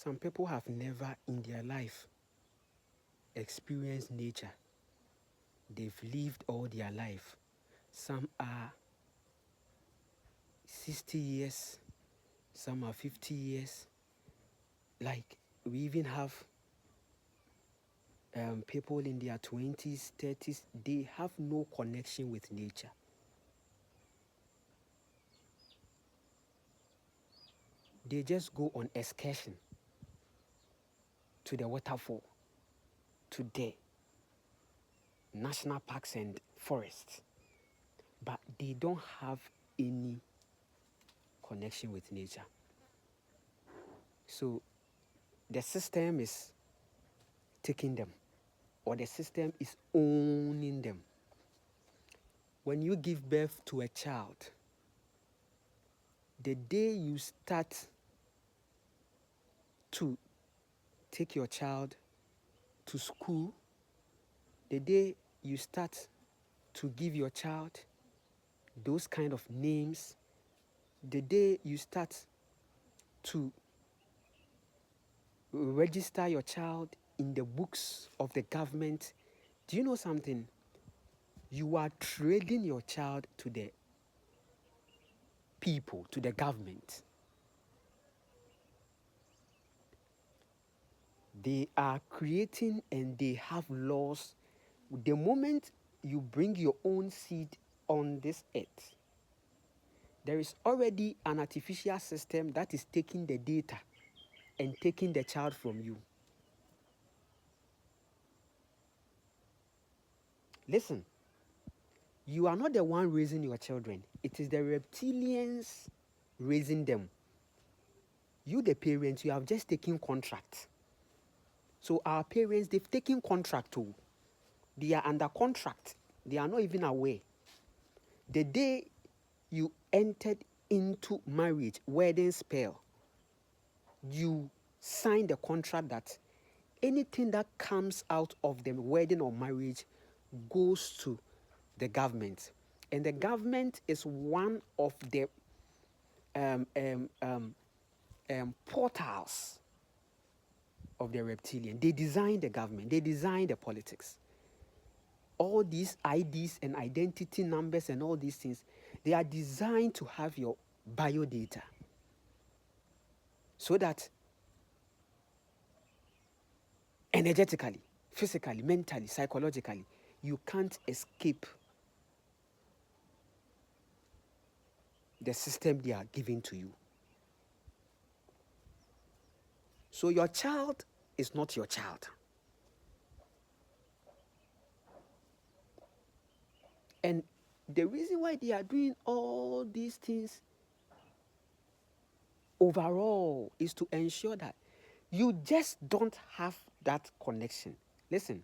Some people have never in their life experienced nature. They've lived all their life. Some are 60 years, some are 50 years. Like, we even have people in their 20s, 30s, they have no connection with nature. They just go on excursion to the waterfall, to the national parks and forests, but they don't have any connection with nature. So the system is taking them, or the system is owning them. When you give birth to a child, the day you start to take your child to school, the day you start to give your child those kind of names, the day you start to register your child in the books of the government, do you know something? You are trading your child to the people, to the government. They are creating and they have laws. The moment you bring your own seed on this earth, there is already an artificial system that is taking the data and taking the child from you. Listen, you are not the one raising your children. It is the reptilians raising them. You, the parents, you have just taken contract. So our parents, they've taken contract too. They are under contract. They are not even aware. The day you entered into marriage, wedding spell, you signed the contract that anything that comes out of the wedding or marriage goes to the government. And the government is one of the portals of the reptilian. They design the government. They design the politics. All these IDs and identity numbers and all these things, they are designed to have your biodata so that energetically, physically, mentally, psychologically, you can't escape the system they are giving to you. So your child is not your child. And the reason why they are doing all these things overall is to ensure that you just don't have that connection. Listen,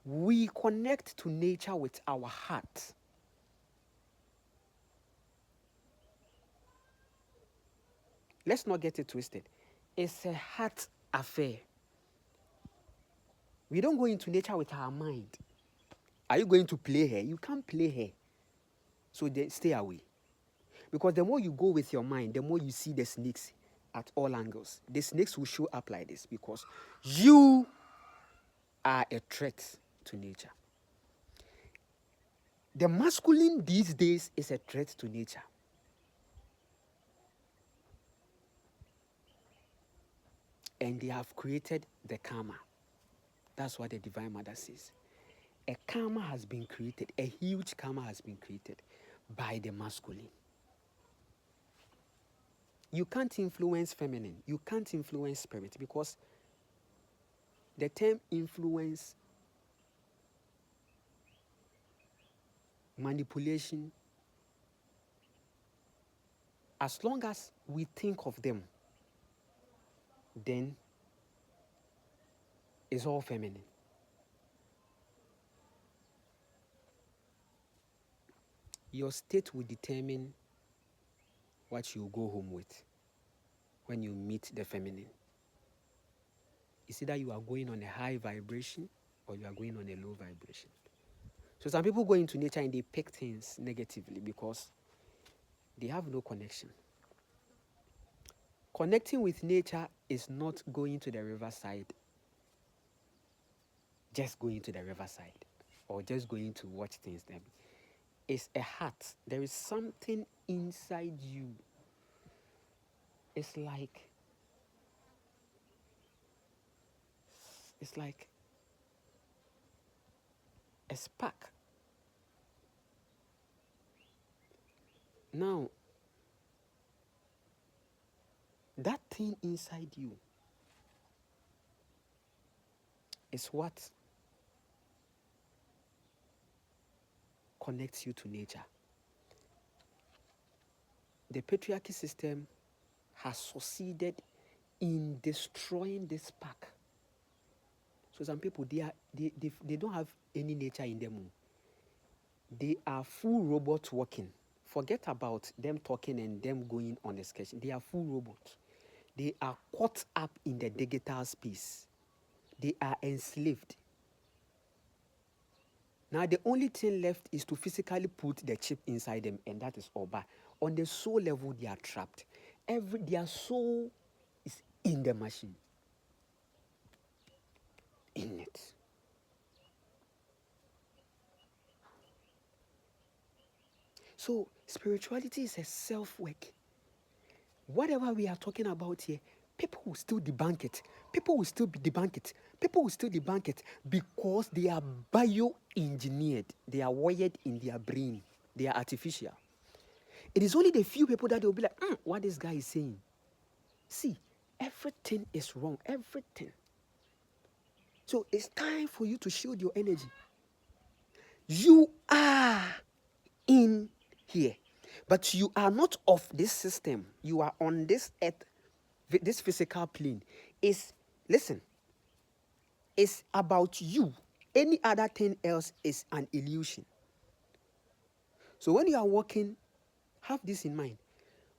we connect to nature with our heart. Let's not get it twisted. It's a heart affair. We don't go into nature with our mind. Are you going to play her? You can't play her. So stay away. Because the more you go with your mind, the more you see the snakes at all angles. The snakes will show up like this because you are a threat to nature. The masculine these days is a threat to nature. And they have created the karma. That's what the Divine Mother says. A karma has been created, a huge karma has been created by the masculine. You can't influence feminine. You can't influence spirit because the term influence, manipulation, as long as we think of them, then it's all feminine. Your state will determine what you go home with when you meet the feminine. It's either you are going on a high vibration or you are going on a low vibration. So some people go into nature and they pick things negatively because they have no connection. Connecting with nature is not going to the riverside, just going to the riverside, or just going to watch things there. It's a heart. There is something inside you. It's like a spark. Now, that thing inside you is what connects you to nature. The patriarchy system has succeeded in destroying this spark. So some people, they don't have any nature in them. They are full robots working. Forget about them talking and them going on excursion. They are full robots. They are caught up in the digital space. They are enslaved. Now the only thing left is to physically put the chip inside them, and that is all. But on the soul level, they are trapped. Their soul is in the machine. In it. So spirituality is a self-work. Whatever we are talking about here, people will still debunk it. People will still debunk it. People will still debunk it because they are bioengineered. They are wired in their brain. They are artificial. It is only the few people that will be like, what this guy is saying. See, everything is wrong. Everything. So it's time for you to shield your energy. You are in here, but you are not of this system. You are on this earth, this physical plane. Listen, it's about you. Any other thing else is an illusion. So when you are walking, have this in mind.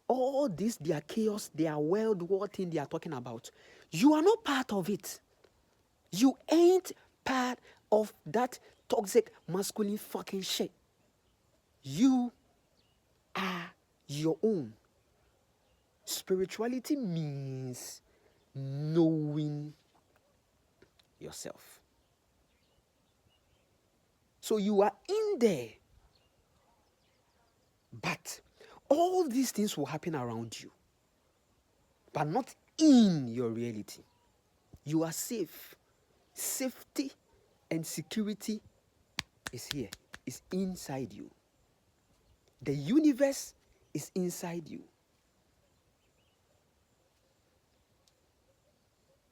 All this, their chaos, their world war thing they are talking about, you are not part of it. You ain't part of that toxic masculine fucking shit. You are your own. Spirituality means knowing yourself. So you are in there. But all these things will happen around you, but not in your reality. You are safe. Safety and security is here. It's inside you. The universe is inside you.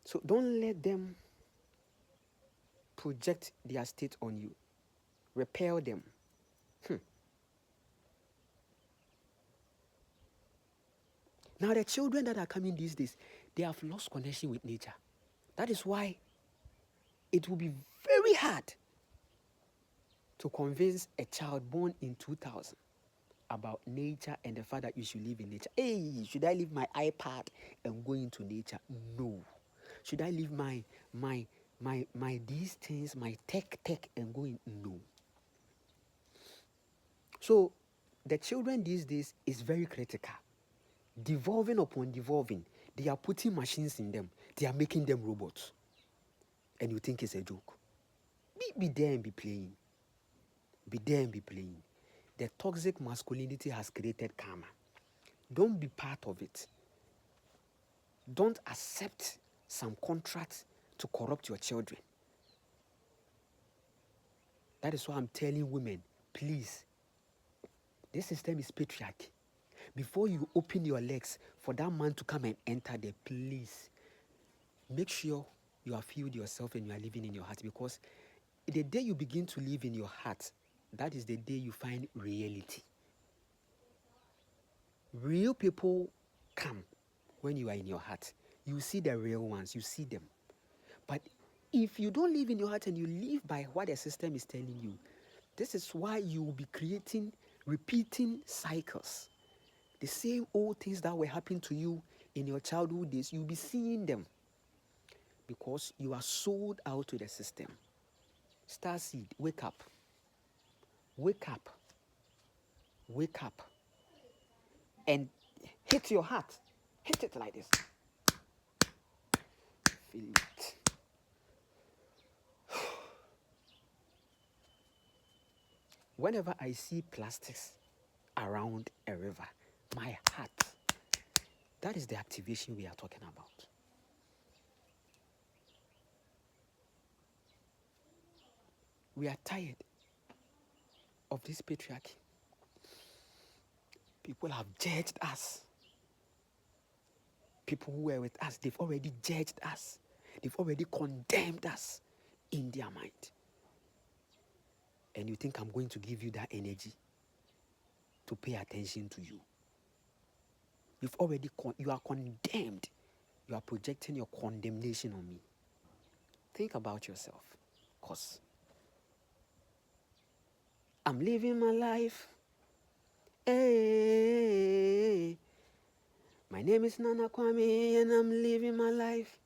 So don't let them project their state on you. Repel them. Now the children that are coming these days, they have lost connection with nature. That is why it will be very hard to convince a child born in 2000 about nature and the fact that you should live in nature. Hey, should I leave my iPad and go into nature? No. Should I leave my these things, my tech and go in? No. So the children these days is very critical. Devolving upon devolving. They are putting machines in them. They are making them robots. And you think it's a joke. Be there and be playing. Be there and be playing. The toxic masculinity has created karma. Don't be part of it. Don't accept some contracts to corrupt your children. That is why I'm telling women, please, this system is patriarchy. Before you open your legs for that man to come and enter there, please, make sure you have healed yourself and you are living in your heart, because the day you begin to live in your heart, that is the day you find reality. Real people come when you are in your heart. You see the real ones, you see them. But if you don't live in your heart and you live by what the system is telling you, this is why you will be creating, repeating cycles. The same old things that were happening to you in your childhood days, you'll be seeing them because you are sold out to the system. Starseed, wake up. Wake up. Wake up. And hit your heart. Hit it like this. Feel it. Whenever I see plastics around a river, my heart, that is the activation we are talking about. We are tired of this patriarchy. People have judged us. People who were with us, they've already judged us. They've already condemned us in their mind. And you think I'm going to give you that energy to pay attention to you? You are condemned. You are projecting your condemnation on me. Think about yourself, because I'm living my life. Hey, my name is Nana Kwame and I'm living my life.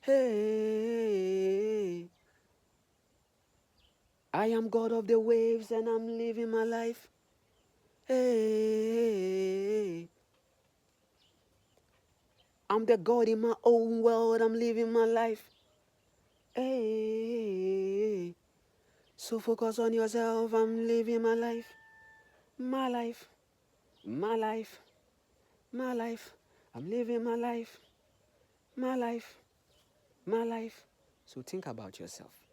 Hey, I am God of the waves and I'm living my life. Hey, I'm the God in my own world, I'm living my life. Hey, so focus on yourself, I'm living my life. My life, my life, my life. I'm living my life, my life, my life. So think about yourself.